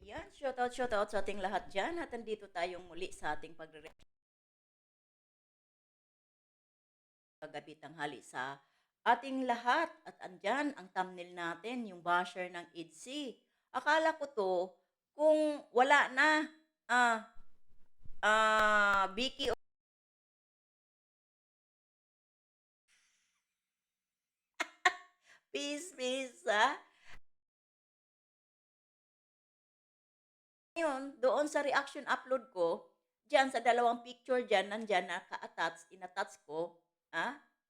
Yan, shoutout sa ating lahat dyan at andito tayong muli sa ating pagre-react kagabi tanghali sa ating lahat. At andyan ang thumbnail natin, yung basher ng IDSI. Akala ko to, kung wala na, ah, Vicky, peace, Ngayon, doon sa reaction upload ko, dyan sa dalawang picture dyan, nandyan naka-attach, in-attach ko,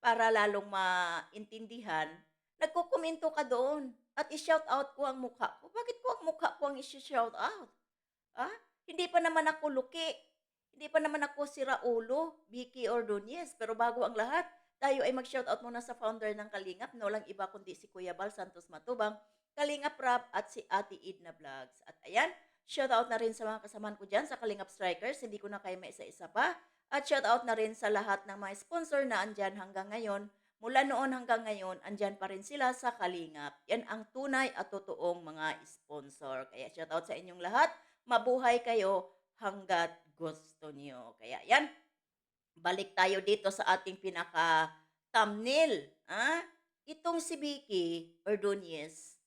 para lalong maintindihan, nagkukomento ka doon at i-shout out ko ang mukha ko. Bakit ko ang mukha ko ang i-shout out? Ah? Hindi pa naman ako luki. Hindi pa naman ako si Raulo, Vicky Ordonez. Pero bago ang lahat, tayo ay mag-shoutout muna sa founder ng Kalingap, no lang iba kundi si Kuya Bal Santos Matubang, Kalingap Rap at si Ate Edna Vlogs. At ayan, shoutout na rin sa mga kasamaan ko dyan sa Kalingap Strikers, hindi ko na kayo maisa-isa pa. At shoutout na rin sa lahat ng mga sponsor na andyan hanggang ngayon. Mula noon hanggang ngayon, andyan pa rin sila sa Kalingap. Yan ang tunay at totoong mga sponsor. Kaya shoutout sa inyong lahat. Mabuhay kayo hanggat gusto niyo. Kaya yan, balik tayo dito sa ating pinaka-thumbnail. Itong si Vicky Ordonez,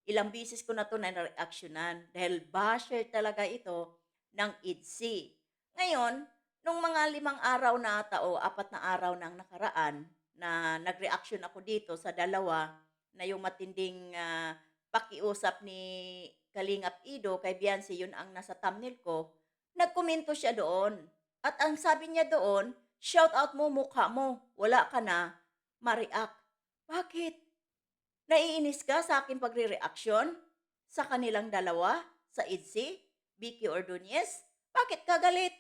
ilang bisis ko na to na-reactionan dahil basher talaga ito ng IDSI. Ngayon, nung mga 5 araw na ata o 4 na araw nang nakaraan na nag-reaction ako dito sa dalawa na yung matinding pakiusap ni Kalingap Ido kay Beyonce, yun ang nasa thumbnail ko, nagkomento siya doon. At ang sabi niya doon, shout out mo mukha mo, wala ka na, ma-react. Bakit? Naiinis ka sa aking pagre-reaction? Sa kanilang dalawa? Sa IDSI? Vicky Ordonez? Bakit ka galit?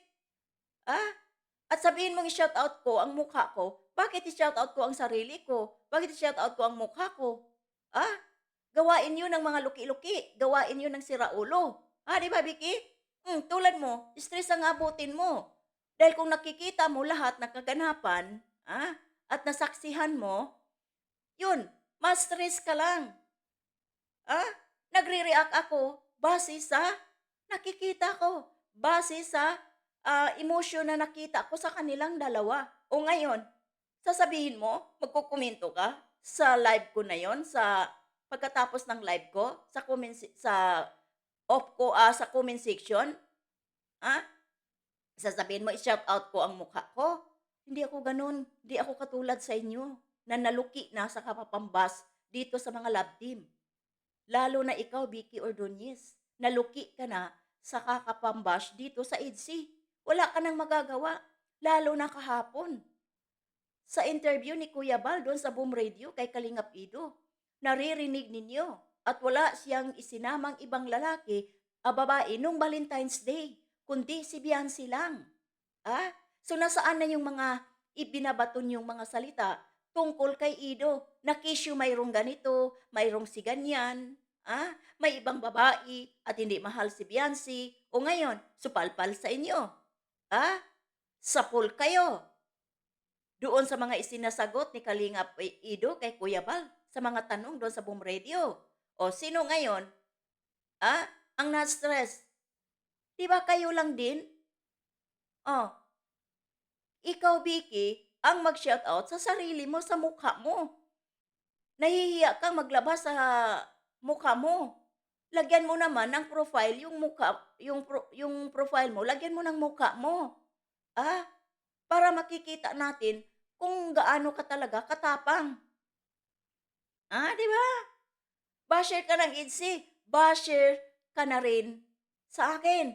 At sabihin mong i-shoutout ko ang mukha ko, bakit i-shoutout ko ang sarili ko? Bakit i-shoutout ko ang mukha ko? Gawain yun ng mga luki-luki. Gawain yun ng siraulo. Di ba, Vicky? Tulad mo, stress ang abutin mo. Dahil kung nakikita mo lahat ng kaganapan, at nasaksihan mo, yun, mas stress ka lang. Nagre-react ako base sa nakikita ko, base sa emosyon na nakita ko sa kanilang dalawa. O ngayon, sasabihin mo, magkukomento ka sa live ko na yon, sa pagkatapos ng live ko, sa sa comment section, ah, sasabihin mo, i-shout out ko ang mukha ko. Hindi ako ganun. Hindi ako katulad sa inyo na naluki na sa kapapambas dito sa mga love team. Lalo na ikaw, Vicky Ordonez, naluki ka na sa kakapambash dito sa EDSI. Wala ka nang magagawa, lalo na kahapon. Sa interview ni Kuya Bal doon sa Boom Radio kay Kalingap Ido, naririnig ninyo at wala siyang isinamang ibang lalaki, babae nung Valentine's Day, kundi si Beyonce lang. So nasaan na yung mga ibinabaton yung mga salita tungkol kay Ido? Nakisyo mayroong ganito, mayroong si ganyan, may ibang babae at hindi mahal si Beyonce. O ngayon, supalpal sa inyo. Sapul kayo. Doon sa mga isinasagot ni Kalingap Ido kay Kuya Bal sa mga tanong doon sa Boom Radio. O sino ngayon? Ang na-stress. Di ba kayo lang din? Ikaw, Vicky, ang mag-shoutout sa sarili mo, sa mukha mo. Nahihiya kang maglabas sa mukha mo. Lagyan mo naman ng profile yung mukha, yung profile mo, lagyan mo ng mukha mo. Para makikita natin kung gaano ka talaga katapang. Di ba? Basher ka ng IDSI, basher ka na rin sa akin.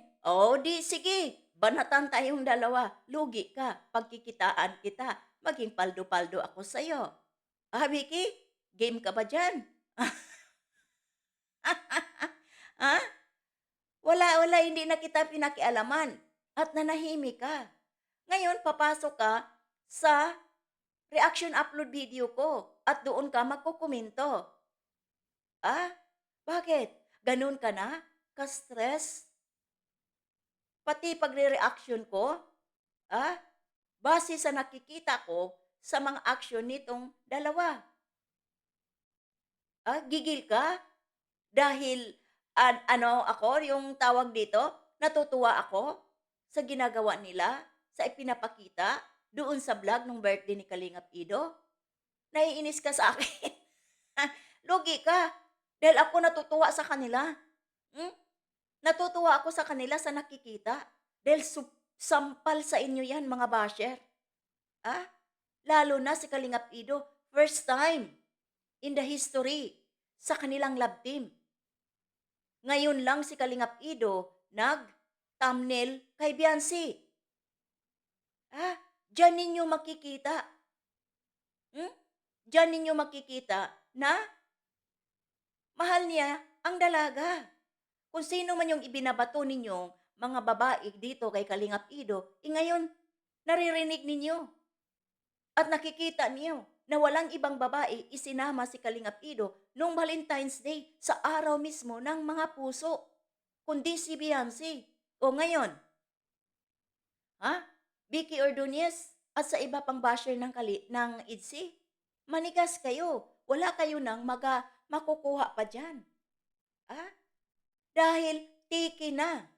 Di sige, banatan tayong dalawa. Lugi ka, pagkikitaan kita. Maging paldo-paldo ako sa'yo. Vicky, game ka ba dyan? Wala, hindi na kita pinakialaman. At nanahimik ka. Ngayon, papasok ka sa reaction upload video ko. At doon ka magkukomento. Bakit? Ganun ka na? Ka-stress? Pati pagre-reaction ko, base sa nakikita ko sa mga action nitong dalawa. Gigil ka? Dahil ano ako, yung tawag dito, natutuwa ako sa ginagawa nila, sa ipinapakita doon sa vlog nung birthday ni Kalingap Ido. Naiinis ka sa akin. Lugi ka, dahil ako natutuwa sa kanila. Hmm, natutuwa ako sa kanila sa nakikita, dahil sampal sa inyo 'yan mga basher, ah. Lalo na si Kalingap Ido, first time in the history sa kanilang love team. Ngayon lang si Kalingap Ido nag-thumbnail kay Beyonce. Diyan ninyo makikita, hmm, diyan ninyo makikita na mahal niya ang dalaga. Kung sino man yung ibinabato ninyong mga babae dito kay Kalingap Ido, ngayon naririnig ninyo at nakikita niyo na walang ibang babae isinama si Kalingap Ido nung Valentine's Day sa araw mismo ng mga puso, kundi si Beyonce. O ngayon, ha? Vicky Ordonez at sa iba pang basher ng IDSI, manigas kayo. Wala kayo nang makukuha pa diyan. Ah, dahil tiki na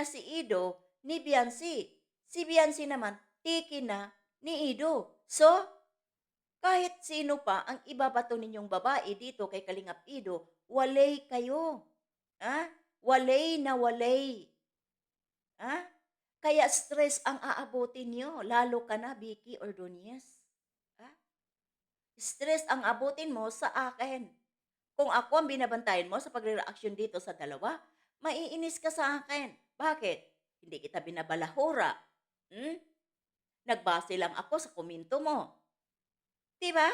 si Ido ni Beyonce. Si Beyonce naman, tiki na ni Ido. So, kahit sino pa ang ibabato ninyong babae dito kay Kalingap Ido, walay kayo. Walay na walay. Ah, kaya stress ang aabutin niyo, lalo ka na, Vicky Ordonez. Ah, stress ang abutin mo sa akin. Kung ako ang binabantayan mo sa pagre-reaksyon dito sa dalawa, maiinis ka sa akin. Bakit? Hindi kita binabalahura. Hmm? Nagbase lang ako sa komento mo. 'Di ba?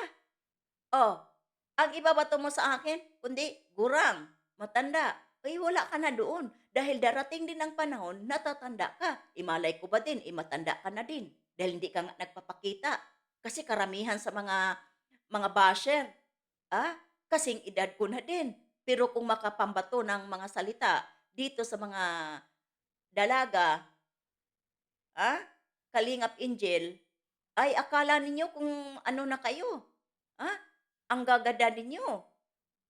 Oh, ang ibabato mo sa akin, kundi gurang, matanda. Ay wala ka na doon. Dahil darating din ang panahon, natatanda ka. Imalay ko ba din, matanda ka na din. Dahil hindi ka nga nagpapakita. Kasi karamihan sa mga basher, ah, kasing edad ko na din. Pero kung makapambato ng mga salita dito sa mga dalaga, ah, Kalingap Angel, ay akala ninyo kung ano na kayo. Ah, ang gaganda ninyo,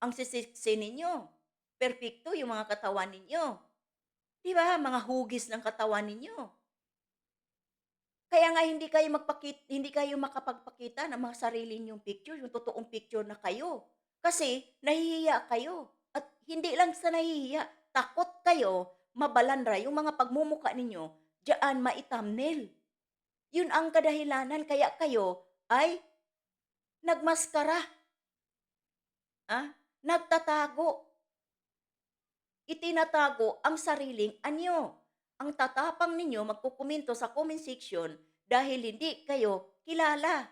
ang sisiksi ninyo, perpekto yung mga katawan ninyo. 'Di ba, mga hugis ng katawan ninyo. Kaya nga hindi kayo makapagpakita ng mga sarili niyong picture, yung totoong picture na kayo. Kasi nahihiya kayo at hindi lang sa nahihiya, takot kayo mabalandra yung mga pagmumukha ninyo diyaan mai-thumbnail. Yun ang kadahilanan kaya kayo ay nagmaskara, nagtatago. Itinatago ang sariling anyo. Ang tatapang ninyo magkokomento sa comment section dahil hindi kayo kilala.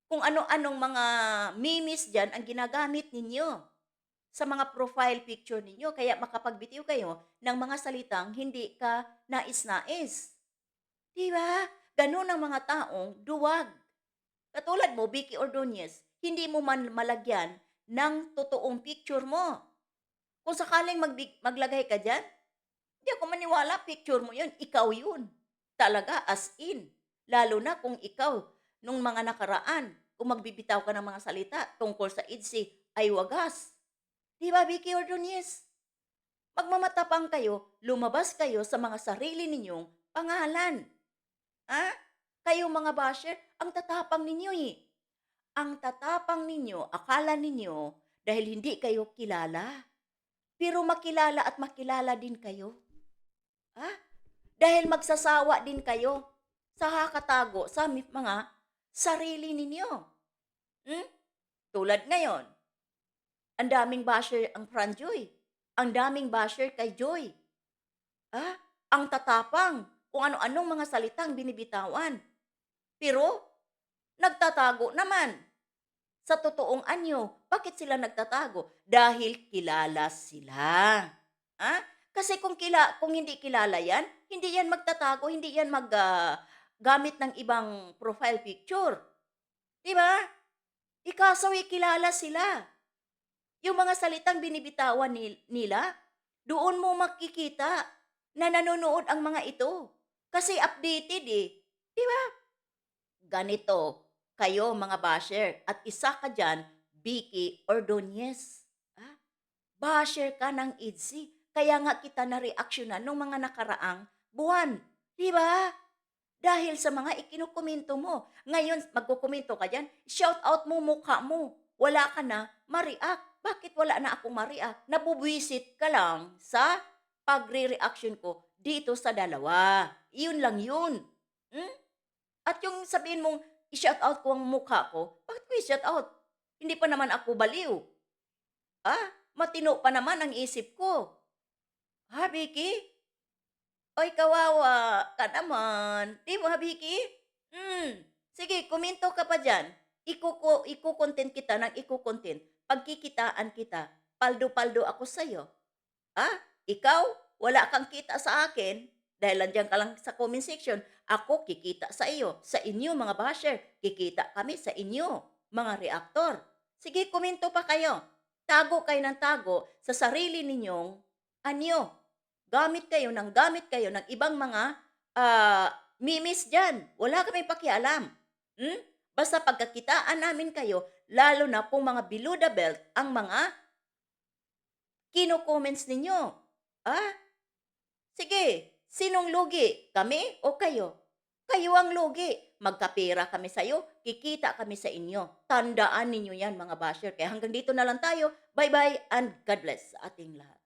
Kung ano-anong mga memes diyan ang ginagamit ninyo sa mga profile picture ninyo kaya makapagbitiw kayo ng mga salitang hindi ka nais-nais. 'Di ba? Gano'n ang mga taong duwag. Katulad mo, Vicky Ordonez, hindi mo man malagyan ng totoong picture mo. Kung sakaling maglagay ka diyan, hindi ako maniwala picture mo 'yun, ikaw 'yun. Talaga as in. Lalo na kung ikaw nung mga nakaraan, kung magbibitaw ka ng mga salita tungkol sa IDSI ay wagas. 'Di ba, Vicky Ordonez? Magmamatapang kayo, lumabas kayo sa mga sarili ninyong pangalan. Ah, kayo mga basher, ang tatapang ninyo, eh. Ang tatapang ninyo, akala ninyo dahil hindi kayo kilala. Pero makilala at makilala din kayo. Ah, dahil magsasawa din kayo sa hakatago sa mga sarili ninyo. Hmm? Tulad ngayon, ang daming basher ang Fran Joy. Ang daming basher kay Joy. Ah, ang tatapang kung ano-anong mga salitang binibitawan. Pero nagtatago naman sa totoong anyo. Bakit sila nagtatago? Dahil kilala sila. Kasi kung hindi kilala 'yan, hindi 'yan magtatago, hindi 'yan gamit ng ibang profile picture, 'di ba? Ikaso kilala sila. Yung mga salitang binibitawan nila, doon mo makikita na nanonood ang mga ito. Kasi updated, eh, 'di ba? Ganito kayo mga basher at isa ka diyan, Vicky Ordonez. Ah, basher ka ng IDSI. Kaya nga kita na-reaksyonan nung mga nakaraang buwan. 'Di ba? Dahil sa mga ikinukomento mo. Ngayon, magkokomento ka diyan, shout out mo mukha mo. Wala ka na ma-react. Bakit wala na akong ma-react? Nabubwisit ka lang sa pagre-reaction ko dito sa dalawa. Iyon lang yun. Hmm? At yung sabihin mong i-shout out ko ang mukha ko, bakit ko i-shout out? Hindi pa naman ako baliw. Matino pa naman ang isip ko. Ha, Vicky? Oy, kawawa ka naman. 'Di ba, Vicky? Sige, komento ka pa diyan. Iko-content kita ng iko-content. Pagkikitaan kita. Paldo-paldo ako sa'yo. Ikaw, wala kang kita sa akin dahil nandiyan ka lang sa comment section. Ako, kikita sa iyo. Sa inyo, mga basher. Kikita kami sa inyo, mga reaktor. Sige, komento pa kayo. Tago kayo ng tago sa sarili ninyong anyo. Gamit kayo ng ibang mga memes dyan. Wala kami pakialam. Basta pagkakitaan namin kayo, lalo na pong mga below the belt, ang mga kino-comments ninyo. Sige, sinong lugi? Kami o kayo? Kayo ang lugi. Magkapera kami sa'yo, kikita kami sa inyo. Tandaan ninyo yan, mga basher. Kaya hanggang dito na lang tayo. Bye-bye and God bless sa ating lahat.